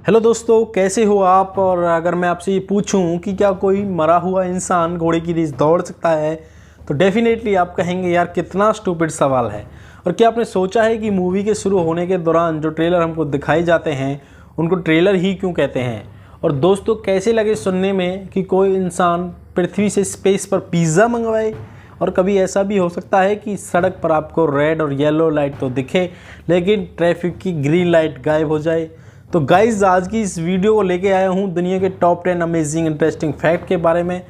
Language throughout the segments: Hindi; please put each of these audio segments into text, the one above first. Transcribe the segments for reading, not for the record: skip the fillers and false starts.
हेलो दोस्तों, कैसे हो आप। और अगर मैं आपसे ये पूछूं कि क्या कोई मरा हुआ इंसान घोड़े की रेस दौड़ सकता है तो डेफिनेटली आप कहेंगे यार कितना स्टूपिड सवाल है। और क्या आपने सोचा है कि मूवी के शुरू होने के दौरान जो ट्रेलर हमको दिखाए जाते हैं उनको ट्रेलर ही क्यों कहते हैं। और दोस्तों, कैसे लगे सुनने में कि कोई इंसान पृथ्वी से स्पेस पर पिज़्ज़ा मंगवाए। और कभी ऐसा भी हो सकता है कि सड़क पर आपको रेड और येलो लाइट तो दिखे लेकिन ट्रैफिक की ग्रीन लाइट गायब हो जाए। तो गाइज, आज की इस वीडियो को लेके आया हूँ दुनिया के टॉप 10 अमेजिंग इंटरेस्टिंग फैक्ट के बारे में।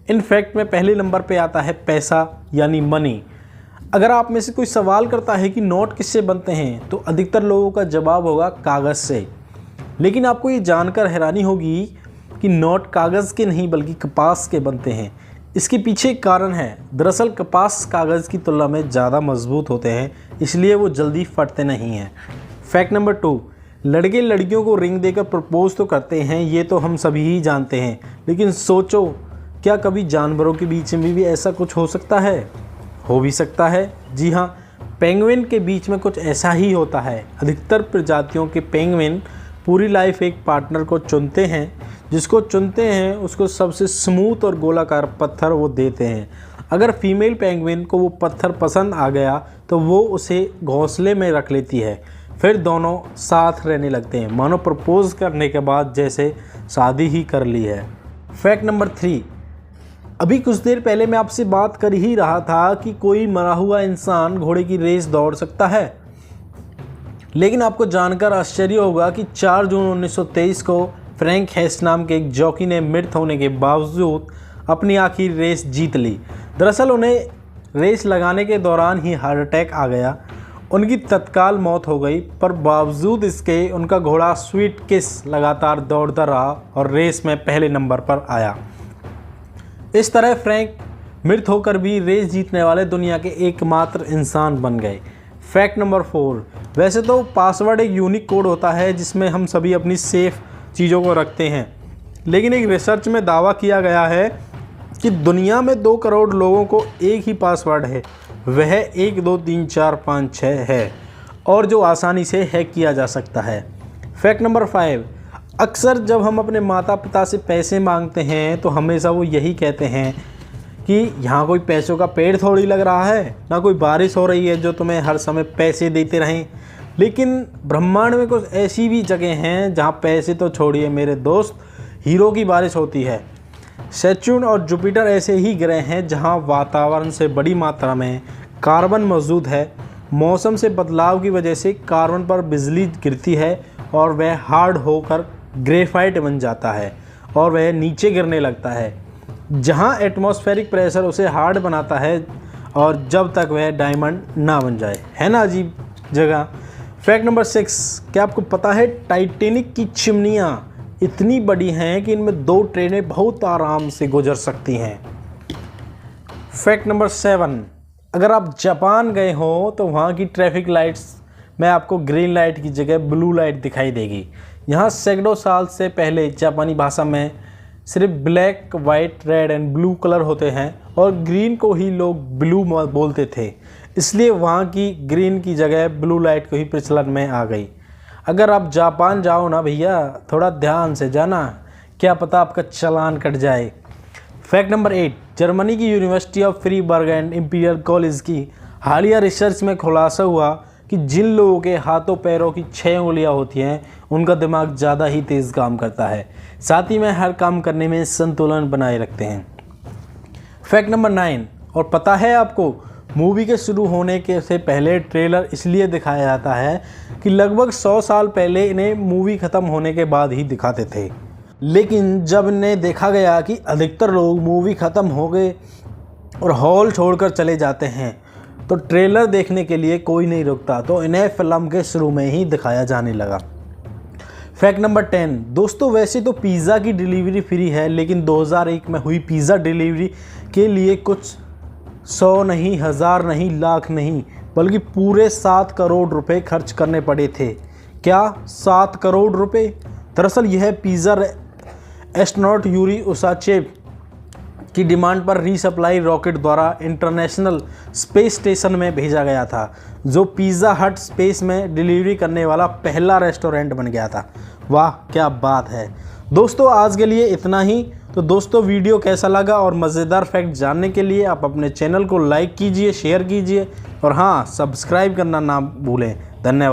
इन फैक्ट में पहले नंबर पे आता है पैसा यानी मनी। अगर आप में से कोई सवाल करता है कि नोट किससे बनते हैं तो अधिकतर लोगों का जवाब होगा कागज़ से। लेकिन आपको ये जानकर हैरानी होगी कि नोट कागज़ के नहीं बल्कि कपास के बनते हैं। इसके पीछे एक कारण है। दरअसल कपास कागज़ की तुलना में ज़्यादा मजबूत होते हैं, इसलिए वो जल्दी फटते नहीं हैं। फैक्ट नंबर 2, लड़के लड़कियों को रिंग देकर प्रपोज तो करते हैं, ये तो हम सभी ही जानते हैं। लेकिन सोचो, क्या कभी जानवरों के बीच में भी ऐसा कुछ हो सकता है? हो भी सकता है। जी हाँ, पेंगुइन के बीच में कुछ ऐसा ही होता है। अधिकतर प्रजातियों के पेंगुइन पूरी लाइफ एक पार्टनर को चुनते हैं। जिसको चुनते हैं उसको सबसे स्मूथ और गोलाकार पत्थर वो देते हैं। अगर फीमेल पेंगुइन को वो पत्थर पसंद आ गया तो वो उसे घोंसले में रख लेती है। फिर दोनों साथ रहने लगते हैं, मानो प्रपोज करने के बाद जैसे शादी ही कर ली है। फैक्ट नंबर 3, अभी कुछ देर पहले मैं आपसे बात कर ही रहा था कि कोई मरा हुआ इंसान घोड़े की रेस दौड़ सकता है। लेकिन आपको जानकर आश्चर्य होगा कि 4 जून 1923 को फ्रैंक हेस्ट नाम के एक जॉकी ने मृत होने के बावजूद अपनी आखिरी रेस जीत ली। दरअसल उन्हें रेस लगाने के दौरान ही हार्ट अटैक आ गया। उनकी तत्काल मौत हो गई, पर बावजूद इसके उनका घोड़ा स्वीट किस लगातार दौड़ता रहा और रेस में पहले नंबर पर आया। इस तरह फ्रैंक मृत होकर भी रेस जीतने वाले दुनिया के एकमात्र इंसान बन गए। फैक्ट नंबर 4, वैसे तो पासवर्ड एक यूनिक कोड होता है जिसमें हम सभी अपनी सेफ चीज़ों को रखते हैं। लेकिन एक रिसर्च में दावा किया गया है कि दुनिया में 2 करोड़ लोगों को एक ही पासवर्ड है, वह 1 2 3 4 5 6 है और जो आसानी से हैक किया जा सकता है। फैक्ट नंबर 5, अक्सर जब हम अपने माता पिता से पैसे मांगते हैं तो हमेशा वो यही कहते हैं कि यहाँ कोई पैसों का पेड़ थोड़ी लग रहा है, ना कोई बारिश हो रही है जो तुम्हें हर समय पैसे देते रहें। लेकिन ब्रह्मांड में कुछ ऐसी भी जगह हैं जहाँ पैसे तो छोड़िए मेरे दोस्त, हीरो की बारिश होती है। सैटर्न और जुपिटर ऐसे ही ग्रह हैं जहाँ वातावरण से बड़ी मात्रा में कार्बन मौजूद है। मौसम से बदलाव की वजह से कार्बन पर बिजली गिरती है और वह हार्ड होकर ग्रेफाइट बन जाता है और वह नीचे गिरने लगता है, जहाँ एटमॉस्फेरिक प्रेशर उसे हार्ड बनाता है और जब तक वह डायमंड ना बन जाए। है ना अजीब जगह। फैक्ट नंबर 6, क्या आपको पता है टाइटैनिक की चिमनियाँ इतनी बड़ी हैं कि इनमें 2 ट्रेनें बहुत आराम से गुजर सकती हैं। फैक्ट नंबर 7, अगर आप जापान गए हो तो वहाँ की ट्रैफिक लाइट्स में आपको ग्रीन लाइट की जगह ब्लू लाइट दिखाई देगी। यहाँ सैकड़ों साल से पहले जापानी भाषा में सिर्फ black, white, red and blue colour होते हैं और ग्रीन को ही लोग ब्लू बोलते थे, इसलिए वहाँ की ग्रीन की जगह ब्लू लाइट को ही प्रचलन में आ गई। अगर आप जापान जाओ ना भैया, थोड़ा ध्यान से जाना, क्या पता आपका चालान कट जाए। फैक्ट नंबर 8, जर्मनी की university of Freiburg and imperial college की हालिया रिसर्च में खुलासा हुआ कि जिन लोगों के हाथों पैरों की 6 उंगलियां होती हैं उनका दिमाग ज़्यादा ही तेज़ काम करता है, साथ ही में हर काम करने में संतुलन बनाए रखते हैं। फैक्ट नंबर 9, और पता है आपको, मूवी के शुरू होने के से पहले ट्रेलर इसलिए दिखाया जाता है कि लगभग 100 साल पहले इन्हें मूवी ख़त्म होने के बाद ही दिखाते थे। लेकिन जब इन्हें देखा गया कि अधिकतर लोग मूवी ख़त्म हो गए और हॉल छोड़कर चले जाते हैं तो ट्रेलर देखने के लिए कोई नहीं रुकता, तो इन्हें फिल्म के शुरू में ही दिखाया जाने लगा। फैक्ट नंबर 10, दोस्तों वैसे तो पिज़्ज़ा की डिलीवरी फ्री है, लेकिन 2001 में हुई पिज़्ज़ा डिलीवरी के लिए कुछ 100 नहीं, 1000 नहीं, लाख नहीं, बल्कि पूरे 7 करोड़ रुपए खर्च करने पड़े थे। क्या 7 करोड़ रुपए? दरअसल यह पिज़्ज़ा एस्ट्रोनॉट यूरी उसाचेव की डिमांड पर रीसप्लाई रॉकेट द्वारा इंटरनेशनल स्पेस स्टेशन में भेजा गया था, जो पिज़्ज़ा हट स्पेस में डिलीवरी करने वाला पहला रेस्टोरेंट बन गया था। वाह क्या बात है। दोस्तों आज के लिए इतना ही। तो दोस्तों वीडियो कैसा लगा और मज़ेदार फैक्ट जानने के लिए आप अपने चैनल को लाइक कीजिए, शेयर कीजिए और हाँ सब्सक्राइब करना ना भूलें। धन्यवाद।